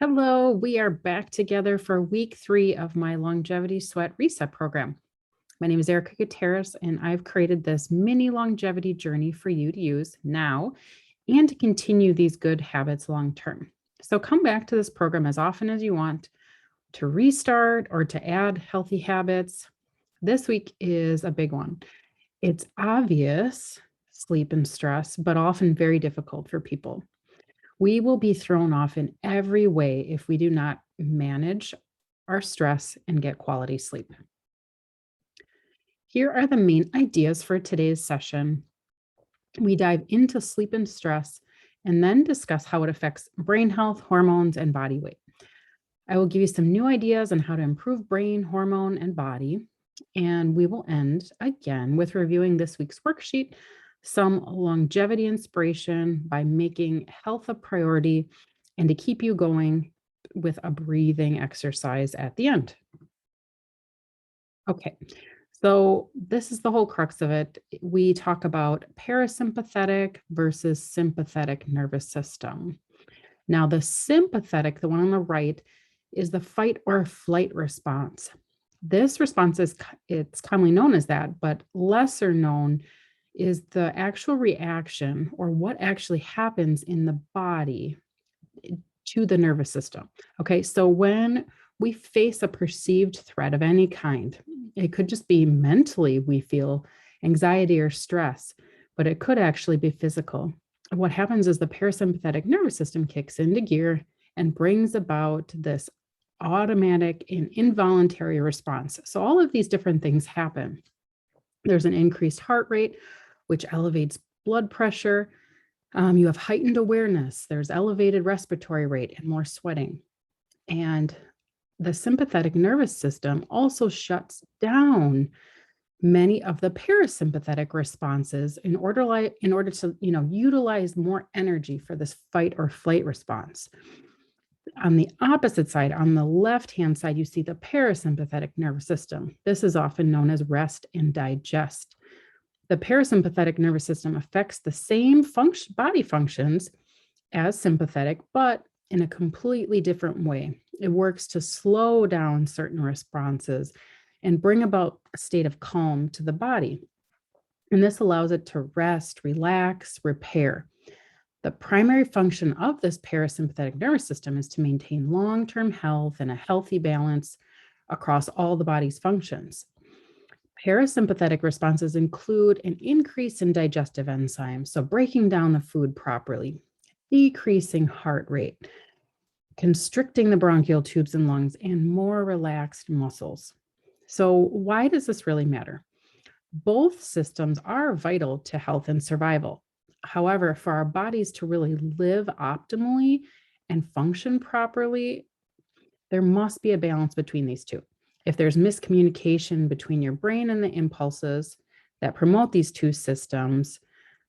Hello, we are back together for week 3 of my Longevity Sweat Reset program. My name is Erica Gutierrez, and I've created this mini longevity journey for you to use now and to continue these good habits long term. So come back to this program as often as you want to restart or to add healthy habits. This week is a big one. It's obvious sleep and stress, but often very difficult for people. We will be thrown off in every way if we do not manage our stress and get quality sleep. Here are the main ideas for today's session. We dive into sleep and stress and then discuss how it affects brain health, hormones, and body weight. I will give you some new ideas on how to improve brain, hormone, and body. And we will end again with reviewing this week's worksheet, some longevity inspiration by making health a priority, and to keep you going with a breathing exercise at the end. Okay, so this is the whole crux of it. We talk about parasympathetic versus sympathetic nervous system. Now, the sympathetic, the one on the right, is the fight or flight response. This response it's commonly known as that, but lesser known is the actual reaction or what actually happens in the body to the nervous system. Okay, so when we face a perceived threat of any kind, it could just be mentally we feel anxiety or stress, but it could actually be physical. What happens is the parasympathetic nervous system kicks into gear and brings about this automatic and involuntary response. So all of these different things happen. There's an increased heart rate, which elevates blood pressure. You have heightened awareness. There's elevated respiratory rate and more sweating. And the sympathetic nervous system also shuts down many of the parasympathetic responses in order to utilize more energy for this fight or flight response. On the opposite side, on the left-hand side, you see the parasympathetic nervous system. This is often known as rest and digest. The parasympathetic nervous system affects the same body functions as sympathetic, but in a completely different way. It works to slow down certain responses and bring about a state of calm to the body. And this allows it to rest, relax, repair. The primary function of this parasympathetic nervous system is to maintain long-term health and a healthy balance across all the body's functions. Parasympathetic responses include an increase in digestive enzymes, so breaking down the food properly, decreasing heart rate, constricting the bronchial tubes and lungs, and more relaxed muscles. So why does this really matter? Both systems are vital to health and survival. However, for our bodies to really live optimally and function properly, there must be a balance between these two. If there's miscommunication between your brain and the impulses that promote these two systems,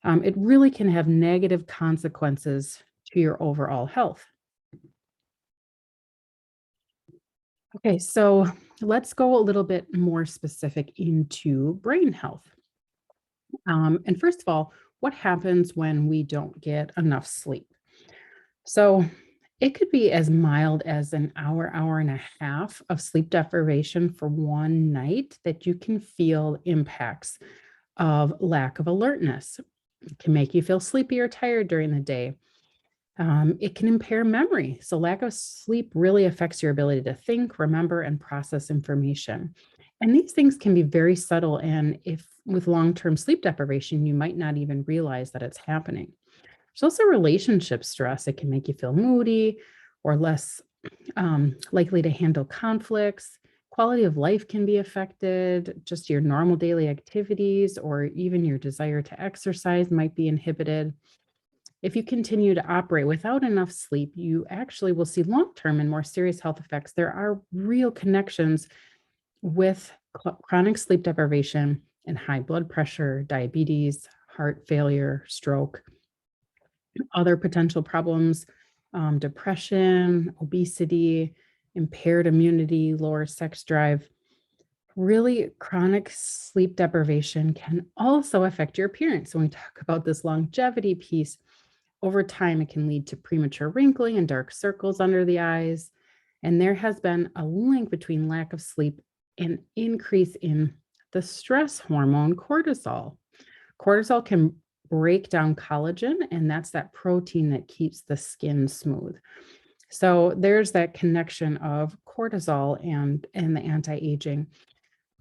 it really can have negative consequences to your overall health. Okay, so let's go a little bit more specific into brain health. And first of all, what happens when we don't get enough sleep? So it could be as mild as an hour, hour and a half of sleep deprivation for one night that you can feel impacts of lack of alertness. It can make you feel sleepy or tired during the day. It can impair memory. So lack of sleep really affects your ability to think, remember, and process information. And these things can be very subtle. And if with long-term sleep deprivation, you might not even realize that it's happening. There's also relationship stress. It can make you feel moody or less likely to handle conflicts. Quality of life can be affected. Just your normal daily activities or even your desire to exercise might be inhibited. If you continue to operate without enough sleep, you actually will see long-term and more serious health effects. There are real connections with chronic sleep deprivation and high blood pressure, diabetes, heart failure, stroke, other potential problems, depression, obesity, impaired immunity, lower sex drive. Really, chronic sleep deprivation can also affect your appearance. When we talk about this longevity piece, Over time, it can lead to premature wrinkling and dark circles under the eyes. And there has been a link between lack of sleep and increase in the stress hormone cortisol. Cortisol can break down collagen, and that's that protein that keeps the skin smooth. So there's that connection of cortisol and the anti-aging.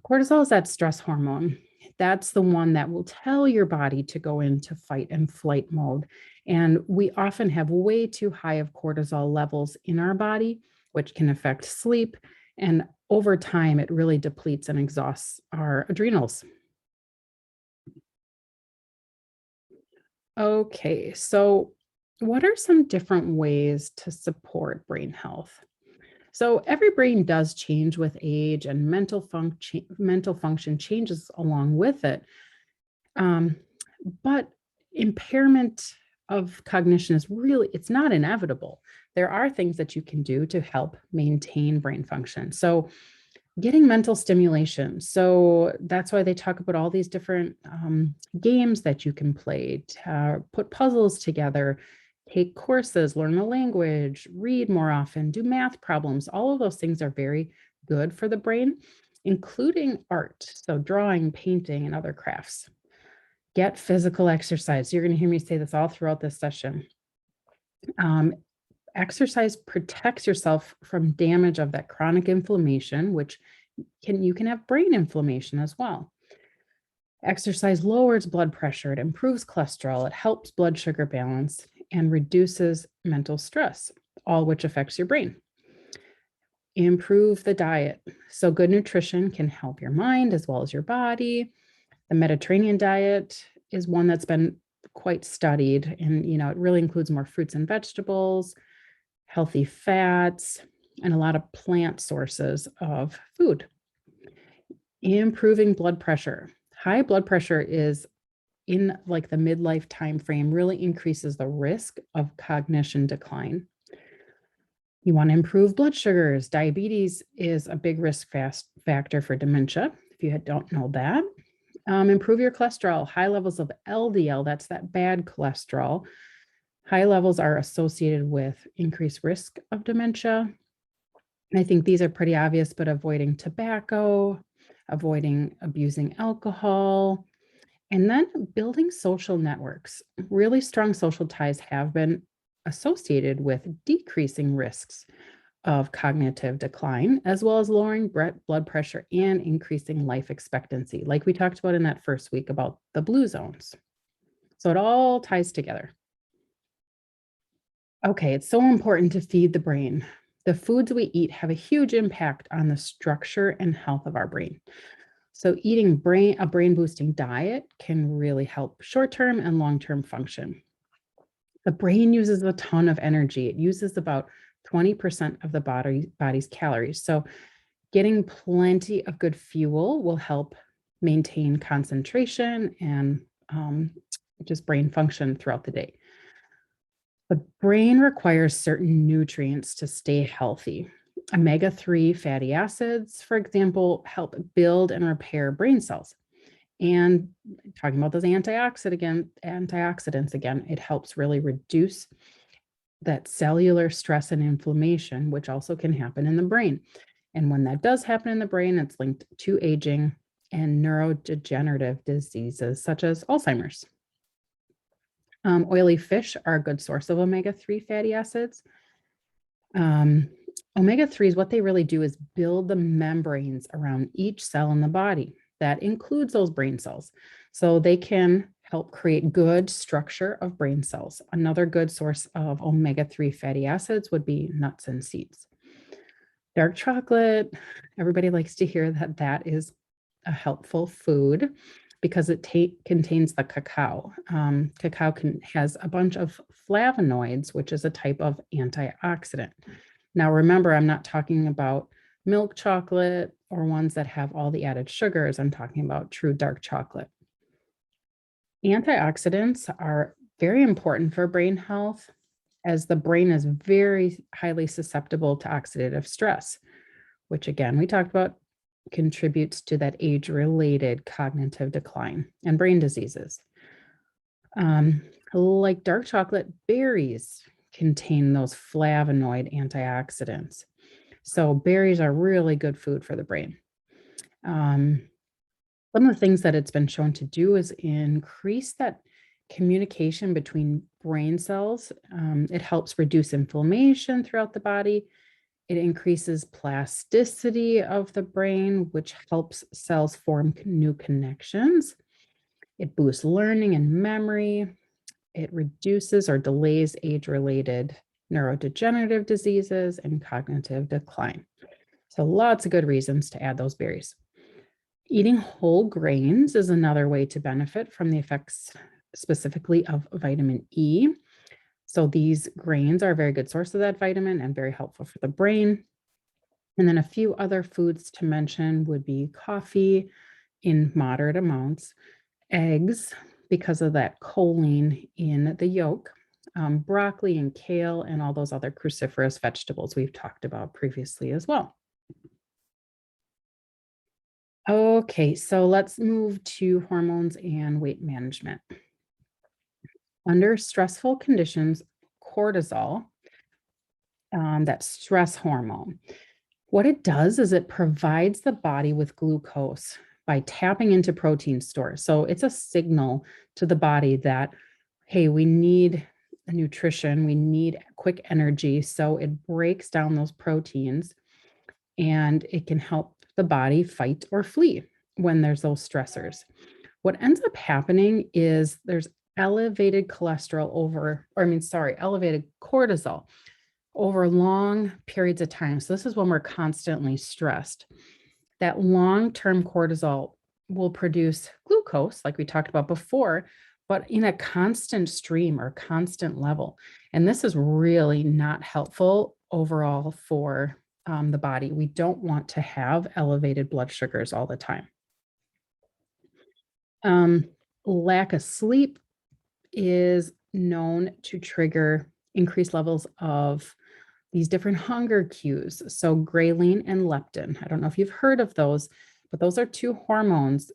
Cortisol is that stress hormone. That's the one that will tell your body to go into fight and flight mode. And we often have way too high of cortisol levels in our body, which can affect sleep. And over time, it really depletes and exhausts our adrenals. Okay, so what are some different ways to support brain health? So every brain does change with age, and mental function changes along with it. Um, but impairment of cognition is really, it's not inevitable. There are things that you can do to help maintain brain function. So getting mental stimulation. So that's why they talk about all these different games that you can play, put puzzles together, take courses, learn a language, read more often, do math problems. All of those things are very good for the brain, including art. So drawing, painting, and other crafts. Get physical exercise. You're going to hear me say this all throughout this session. Exercise protects yourself from damage of that chronic inflammation, which you can have brain inflammation as well. Exercise lowers blood pressure, it improves cholesterol, it helps blood sugar balance, and reduces mental stress, all which affects your brain. Improve the diet. So good nutrition can help your mind as well as your body. The Mediterranean diet is one that's been quite studied, and it really includes more fruits and vegetables, healthy fats, and a lot of plant sources of food. Improving blood pressure. High blood pressure is in like the midlife time frame, really increases the risk of cognition decline. You want to improve blood sugars. Diabetes is a big risk factor for dementia, if you don't know that. Improve your cholesterol. High levels of LDL, that's that bad cholesterol. High levels are associated with increased risk of dementia. And I think these are pretty obvious, but avoiding tobacco, avoiding abusing alcohol, and then building social networks. Really strong social ties have been associated with decreasing risks of cognitive decline, as well as lowering blood pressure and increasing life expectancy, like we talked about in that first week about the blue zones. So it all ties together. Okay, it's so important to feed the brain. The foods we eat have a huge impact on the structure and health of our brain. So eating a brain boosting diet can really help short-term and long-term function. The brain uses a ton of energy. It uses about 20% of the body's calories. So getting plenty of good fuel will help maintain concentration and just brain function throughout the day. The brain requires certain nutrients to stay healthy. Omega-3 fatty acids, for example, help build and repair brain cells. And talking about those antioxidants again, it helps really reduce that cellular stress and inflammation, which also can happen in the brain. And when that does happen in the brain, it's linked to aging and neurodegenerative diseases such as Alzheimer's. Oily fish are a good source of omega-3 fatty acids. Omega-3s, what they really do is build the membranes around each cell in the body. That includes those brain cells. So they can help create good structure of brain cells. Another good source of omega-3 fatty acids would be nuts and seeds. Dark chocolate, everybody likes to hear that that is a helpful food because it contains the cacao. Cacao has a bunch of flavonoids, which is a type of antioxidant. Now, remember, I'm not talking about milk chocolate or ones that have all the added sugars. I'm talking about true dark chocolate. Antioxidants are very important for brain health, as the brain is very highly susceptible to oxidative stress, which again, we talked about contributes to that age-related cognitive decline and brain diseases. Like dark chocolate, berries contain those flavonoid antioxidants. So berries are really good food for the brain. Um, some of the things that it's been shown to do is increase that communication between brain cells. It helps reduce inflammation throughout the body. It increases plasticity of the brain, which helps cells form new connections. It boosts learning and memory. It reduces or delays age-related neurodegenerative diseases and cognitive decline. So lots of good reasons to add those berries. Eating whole grains is another way to benefit from the effects specifically of vitamin E. So these grains are a very good source of that vitamin and very helpful for the brain. And then a few other foods to mention would be coffee in moderate amounts, eggs because of that choline in the yolk, broccoli and kale, and all those other cruciferous vegetables we've talked about previously as well. Okay, so let's move to hormones and weight management. Under stressful conditions, cortisol, that stress hormone, what it does is it provides the body with glucose by tapping into protein stores. So it's a signal to the body that, hey, we need nutrition, we need quick energy. So it breaks down those proteins and it can help the body fight or flee when there's those stressors. What ends up happening is there's elevated elevated cortisol over long periods of time. So this is when we're constantly stressed. That long-term cortisol will produce glucose, like we talked about before, but in a constant stream or constant level. And this is really not helpful overall for the body. We don't want to have elevated blood sugars all the time. Lack of sleep is known to trigger increased levels of these different hunger cues. So ghrelin and leptin. I don't know if you've heard of those, but those are two hormones.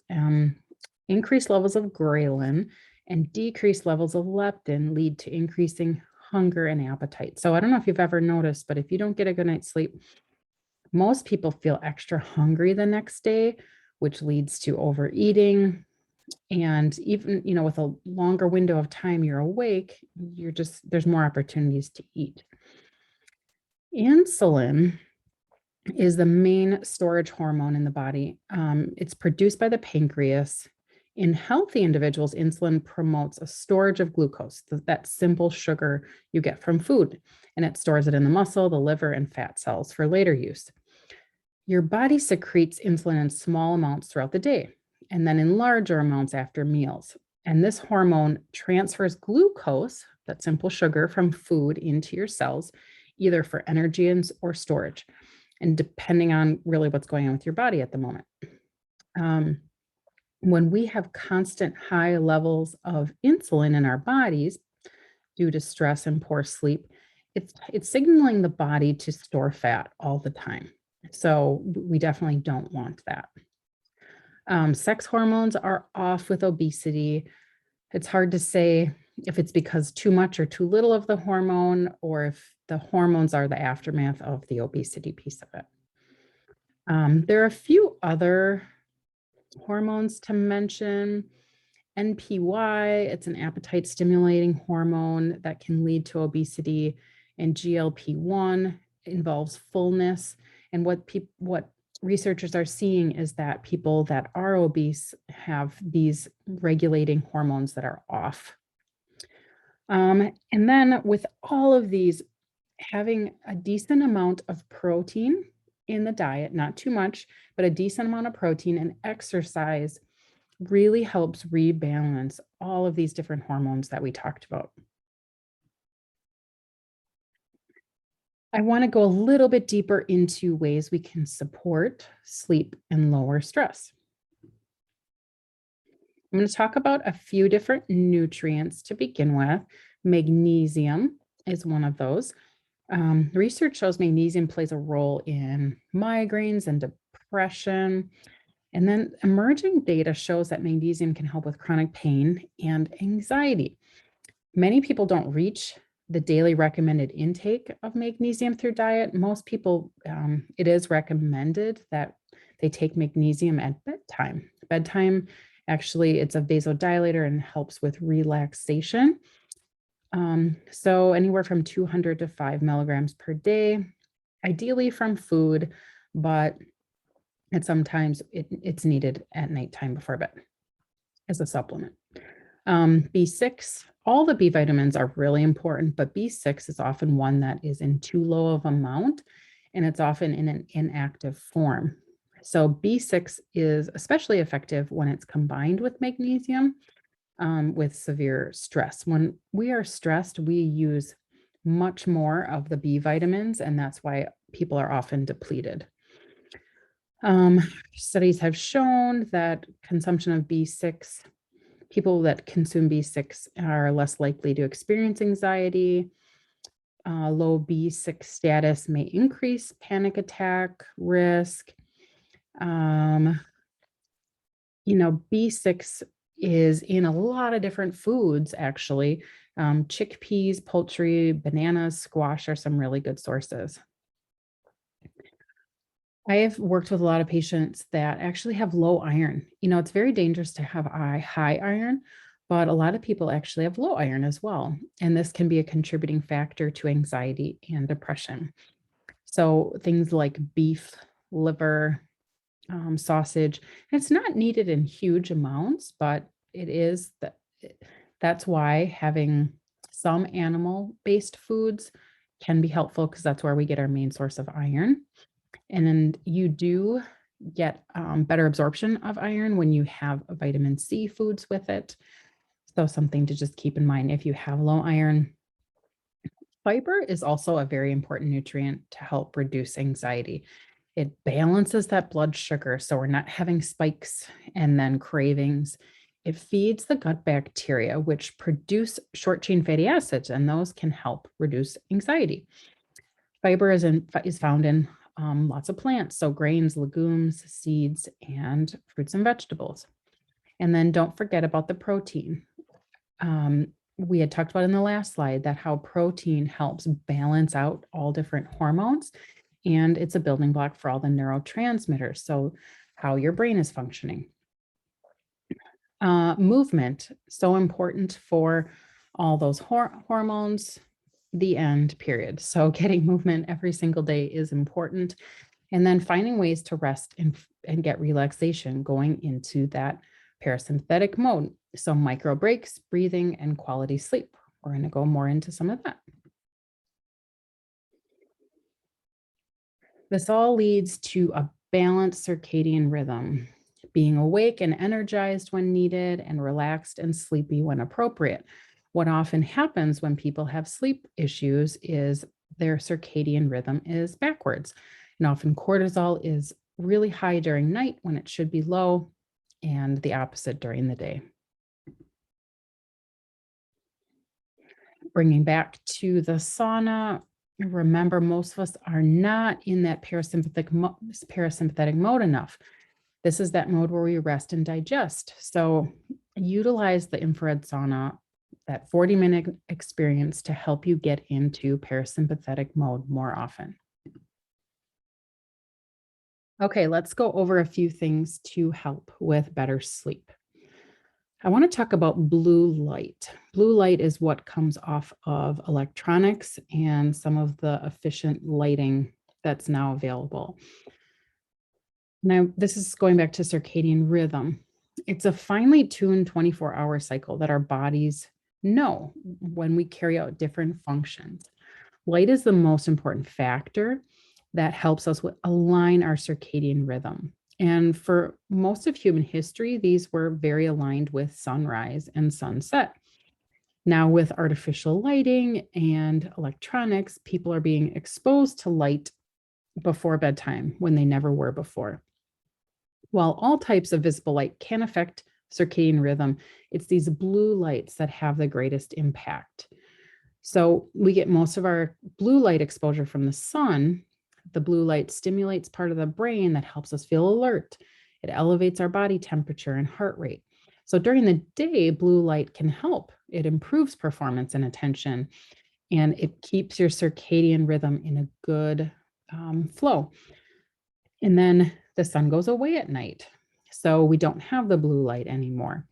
Increased levels of ghrelin and decreased levels of leptin lead to increasing hunger and appetite. So I don't know if you've ever noticed, but if you don't get a good night's sleep, most people feel extra hungry the next day, which leads to overeating. And even, with a longer window of time you're awake, there's more opportunities to eat. Insulin is the main storage hormone in the body. It's produced by the pancreas. In healthy individuals, insulin promotes a storage of glucose, that simple sugar you get from food, and it stores it in the muscle, the liver, and fat cells for later use. Your body secretes insulin in small amounts throughout the day, and then in larger amounts after meals. And this hormone transfers glucose, that simple sugar, from food into your cells, either for energy or storage, and depending on really what's going on with your body at the moment. When we have constant high levels of insulin in our bodies due to stress and poor sleep, it's signaling the body to store fat all the time. So we definitely don't want that. Sex hormones are off with obesity. It's hard to say if it's because too much or too little of the hormone, or if the hormones are the aftermath of the obesity piece of it. There are a few other hormones to mention. NPY, it's an appetite stimulating hormone that can lead to obesity, and GLP-1 involves fullness. And what researchers are seeing is that people that are obese have these regulating hormones that are off. And then with all of these, having a decent amount of protein in the diet, not too much, but a decent amount of protein, and exercise really helps rebalance all of these different hormones that we talked about. I want to go a little bit deeper into ways we can support sleep and lower stress. I'm going to talk about a few different nutrients to begin with. Magnesium is one of those. Research shows magnesium plays a role in migraines and depression. And then emerging data shows that magnesium can help with chronic pain and anxiety. Many people don't reach the daily recommended intake of magnesium through diet. Most people, it is recommended that they take magnesium at bedtime. Bedtime, actually, it's a vasodilator and helps with relaxation. So anywhere from 200 to 5 milligrams per day, ideally from food, but it's needed at nighttime before bed as a supplement. B6, all the B vitamins are really important, but B6 is often one that is in too low of amount, and it's often in an inactive form. So B6 is especially effective when it's combined with magnesium with severe stress. When we are stressed, we use much more of the B vitamins, and that's why people are often depleted. Studies have shown that consumption of B6, people that consume B6 are less likely to experience anxiety. Low B6 status may increase panic attack risk. B6 is in a lot of different foods, actually. Chickpeas, poultry, bananas, squash are some really good sources. I have worked with a lot of patients that actually have low iron. It's very dangerous to have high iron, but a lot of people actually have low iron as well. And this can be a contributing factor to anxiety and depression. So things like beef, liver, sausage, and it's not needed in huge amounts, but that's why having some animal-based foods can be helpful because that's where we get our main source of iron. And then you do get better absorption of iron when you have vitamin C foods with it. So something to just keep in mind if you have low iron. Fiber is also a very important nutrient to help reduce anxiety. It balances that blood sugar so we're not having spikes and then cravings. It feeds the gut bacteria, which produce short chain fatty acids, and those can help reduce anxiety. Fiber is found in lots of plants, so grains, legumes, seeds, and fruits and vegetables. And then don't forget about the protein. We had talked about in the last slide that how protein helps balance out all different hormones, and it's a building block for all the neurotransmitters, so how your brain is functioning. Movement, so important for all those hormones, the end, period. So getting movement every single day is important. And then finding ways to rest and get relaxation, going into that parasympathetic mode. So micro breaks, breathing, and quality sleep. We're going to go more into some of that. This all leads to a balanced circadian rhythm, being awake and energized when needed, and relaxed and sleepy when appropriate. What often happens when people have sleep issues is their circadian rhythm is backwards. And often cortisol is really high during night when it should be low, and the opposite during the day. Bringing back to the sauna, remember, most of us are not in that parasympathetic mode enough. This is that mode where we rest and digest. So utilize the infrared sauna, that 40-minute experience, to help you get into parasympathetic mode more often. Okay, let's go over a few things to help with better sleep. I want to talk about blue light. Blue light is what comes off of electronics and some of the efficient lighting that's now available. Now, this is going back to circadian rhythm. It's a finely tuned 24-hour cycle that our bodies know when we carry out different functions. Light is the most important factor that helps us align our circadian rhythm. And for most of human history, these were very aligned with sunrise and sunset. Now, with artificial lighting and electronics, people are being exposed to light before bedtime when they never were before. While all types of visible light can affect circadian rhythm, it's these blue lights that have the greatest impact. So we get most of our blue light exposure from the sun. The blue light stimulates part of the brain that helps us feel alert. It elevates our body temperature and heart rate. So during the day, blue light can help it improves performance and attention, and it keeps your circadian rhythm in a good flow. And then the sun goes away at night. So we don't have the blue light anymore.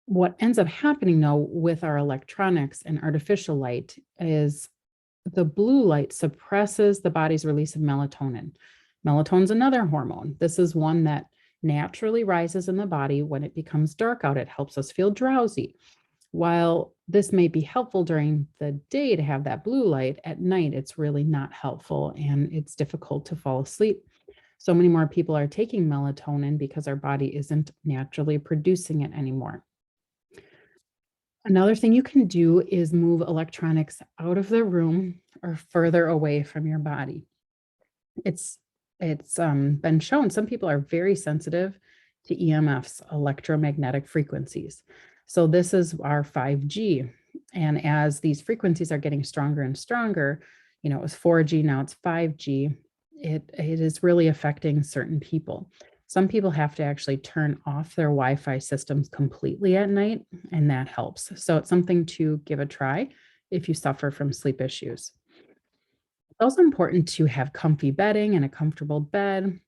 What ends up happening though with our electronics and artificial light is the blue light suppresses the body's release of melatonin. Melatonin is another hormone. This is one that naturally rises in the body when it becomes dark out. It helps us feel drowsy. While this may be helpful during the day to have that blue light, at night it's really not helpful and it's difficult to fall asleep. So many more people are taking melatonin because our body isn't naturally producing it anymore. Another thing you can do is move electronics out of the room or further away from your body. It's been shown some people are very sensitive to EMFs, electromagnetic frequencies. So this is our 5G. And as these frequencies are getting stronger and stronger, it was 4G, now it's 5G, it is really affecting certain people. Some people have to actually turn off their Wi-Fi systems completely at night, and that helps. So it's something to give a try if you suffer from sleep issues. It's also important to have comfy bedding and a comfortable bed,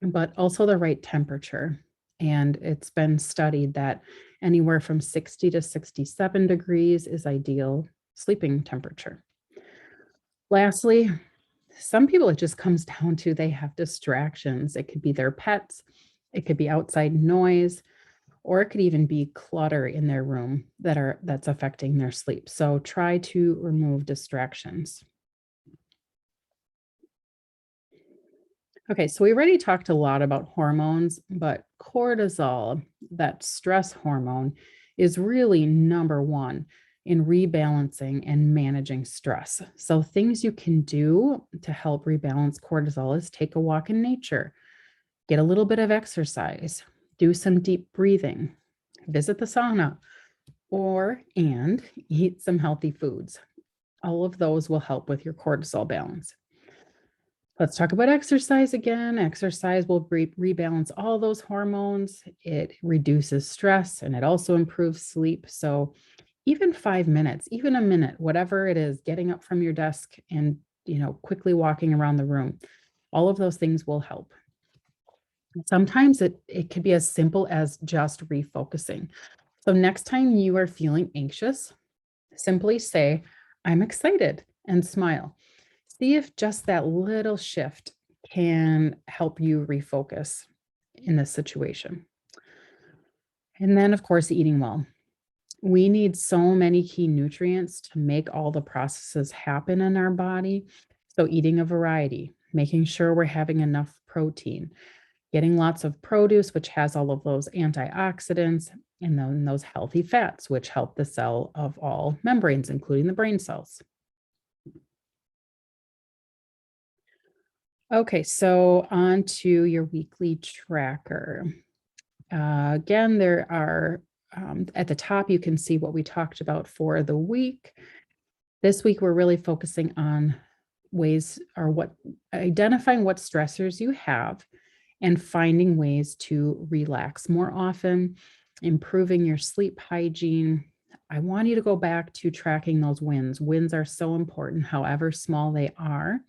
but also the right temperature. And it's been studied that anywhere from 60 to 67 degrees is ideal sleeping temperature. Lastly, some people, it just comes down to they have distractions. It could be their pets, it could be outside noise, or it could even be clutter in their room that's affecting their sleep. So try to remove distractions. Okay, so we already talked a lot about hormones, but cortisol, that stress hormone, is really number one in rebalancing and managing stress. So things you can do to help rebalance cortisol is take a walk in nature, get a little bit of exercise, do some deep breathing, visit the sauna, and eat some healthy foods. All of those will help with your cortisol balance. Let's talk about exercise again. Exercise will rebalance all those hormones. It reduces stress and it also improves sleep. So even 5 minutes, even a minute, whatever it is, getting up from your desk and, quickly walking around the room, all of those things will help. Sometimes it could be as simple as just refocusing. So next time you are feeling anxious, simply say, "I'm excited," and smile. See if just that little shift can help you refocus in this situation. And then, of course, eating well. We need so many key nutrients to make all the processes happen in our body. So, eating a variety, making sure we're having enough protein, getting lots of produce, which has all of those antioxidants, and then those healthy fats, which help the cell of all membranes, including the brain cells. Okay, so on to your weekly tracker. Again, there are at the top, you can see what we talked about for the week. This week, we're really focusing on identifying what stressors you have and finding ways to relax more often, improving your sleep hygiene. I want you to go back to tracking those wins. Wins are so important, however small they are,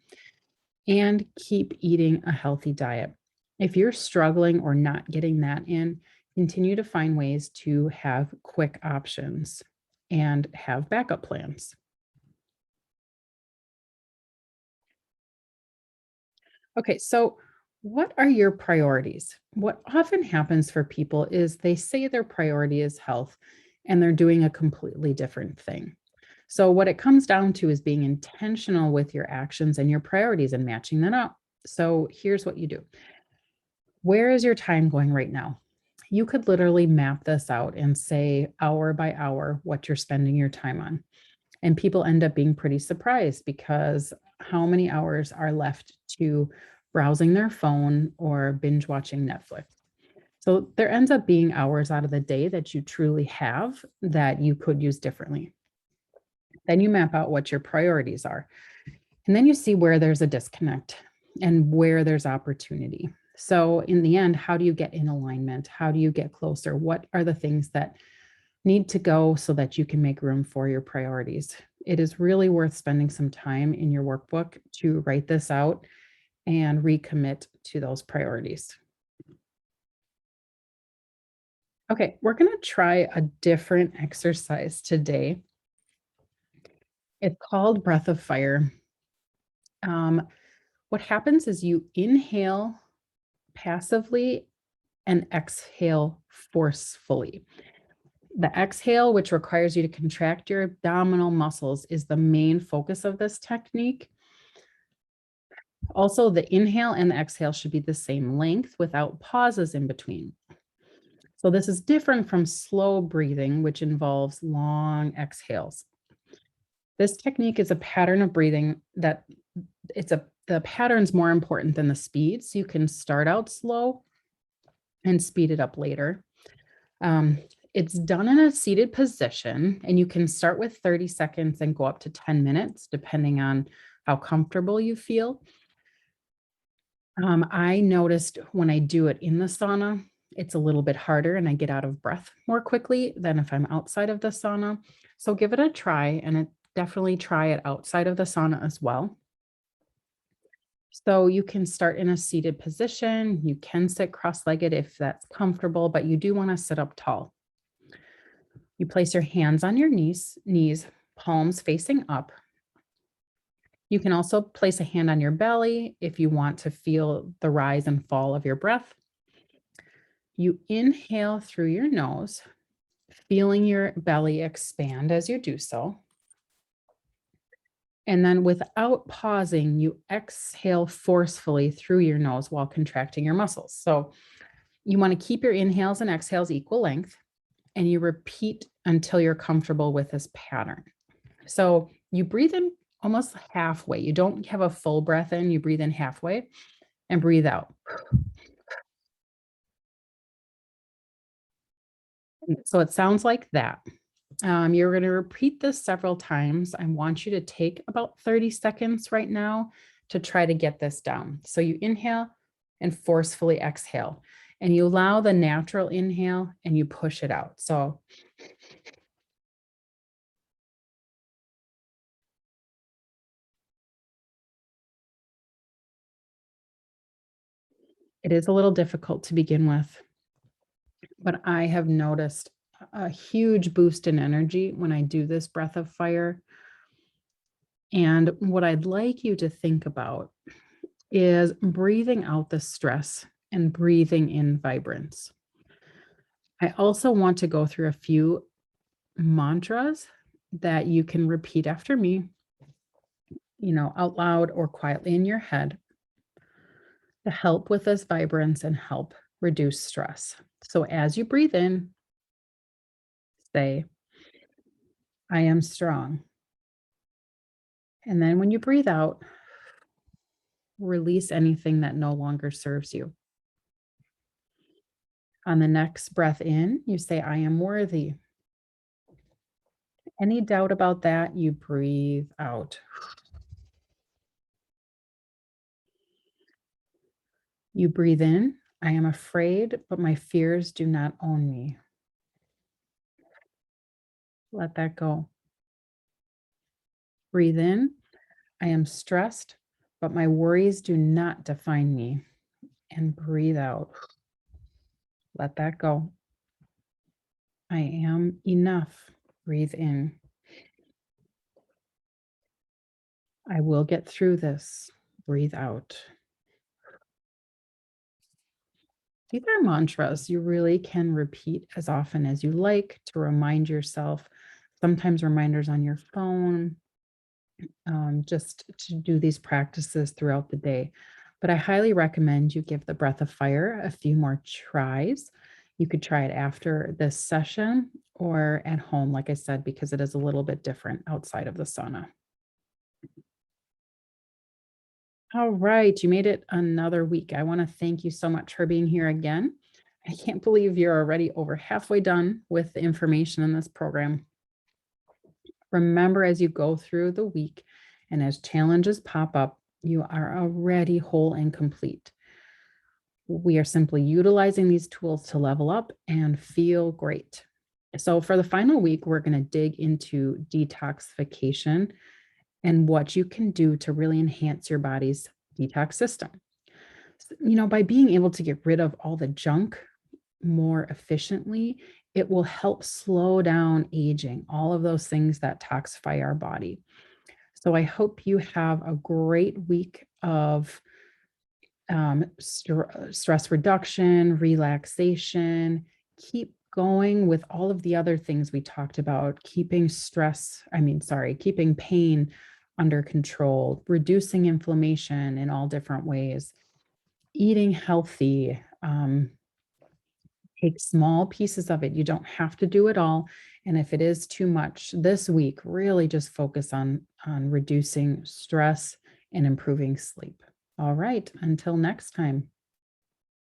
and keep eating a healthy diet. If you're struggling or not getting that in, continue to find ways to have quick options and have backup plans. Okay, so what are your priorities? What often happens for people is they say their priority is health and they're doing a completely different thing. So, what it comes down to is being intentional with your actions and your priorities and matching them up. So, here's what you do. Where is your time going right now? You could literally map this out and say hour by hour what you're spending your time on. And people end up being pretty surprised because how many hours are left to browsing their phone or binge watching Netflix? So there ends up being hours out of the day that you truly have that you could use differently. Then you map out what your priorities are. And then you see where there's a disconnect and where there's opportunity. So in the end, how do you get in alignment? How do you get closer? What are the things that need to go so that you can make room for your priorities. It is really worth spending some time in your workbook to write this out and recommit to those priorities. Okay, we're going to try a different exercise today. It's called Breath of Fire. What happens is you inhale passively and exhale forcefully. The exhale, which requires you to contract your abdominal muscles, is the main focus of this technique. Also, the inhale and the exhale should be the same length without pauses in between. So this is different from slow breathing, which involves long exhales. This technique is a pattern of breathing that the pattern's more important than the speed. So you can start out slow and speed it up later. It's done in a seated position, and you can start with 30 seconds and go up to 10 minutes, depending on how comfortable you feel. I noticed when I do it in the sauna, it's a little bit harder and I get out of breath more quickly than if I'm outside of the sauna. So give it a try, and definitely try it outside of the sauna as well. So you can start in a seated position. You can sit cross-legged if that's comfortable, but you do want to sit up tall. You place your hands on your knees, palms facing up. You can also place a hand on your belly if you want to feel the rise and fall of your breath. You inhale through your nose, feeling your belly expand as you do so. And then without pausing, you exhale forcefully through your nose while contracting your muscles. So you want to keep your inhales and exhales equal length, and you repeat until you're comfortable with this pattern. So you breathe in almost halfway. You don't have a full breath in, you breathe in halfway and breathe out. So it sounds like that. You're going to repeat this several times. I want you to take about 30 seconds right now to try to get this down. So you inhale and forcefully exhale, and you allow the natural inhale and you push it out. So it is a little difficult to begin with, but I have noticed a huge boost in energy when I do this breath of fire. And what I'd like you to think about is breathing out the stress and breathing in vibrance. I also want to go through a few mantras that you can repeat after me, out loud or quietly in your head, to help with this vibrance and help reduce stress. So as you breathe in, say, I am strong. And then when you breathe out, release anything that no longer serves you. On the next breath in, you say, I am worthy. Any doubt about that, you breathe out. You breathe in, I am afraid, but my fears do not own me. Let that go. Breathe in, I am stressed, but my worries do not define me. And breathe out. Let that go. I am enough. Breathe in. I will get through this. Breathe out. These are mantras you really can repeat as often as you like to remind yourself. Sometimes reminders on your phone, just to do these practices throughout the day. But I highly recommend you give the breath of fire a few more tries. You could try it after this session or at home, like I said, because it is a little bit different outside of the sauna. All right, you made it another week. I want to thank you so much for being here again. I can't believe you're already over halfway done with the information in this program. Remember, as you go through the week and as challenges pop up, you are already whole and complete. We are simply utilizing these tools to level up and feel great. So for the final week, we're going to dig into detoxification and what you can do to really enhance your body's detox system. By being able to get rid of all the junk more efficiently, it will help slow down aging, all of those things that toxify our body. So I hope you have a great week of stress reduction, relaxation. Keep going with all of the other things we talked about, keeping pain under control, reducing inflammation in all different ways, eating healthy. Take small pieces of it. You don't have to do it all. And if it is too much this week, really just focus on reducing stress and improving sleep. All right, until next time.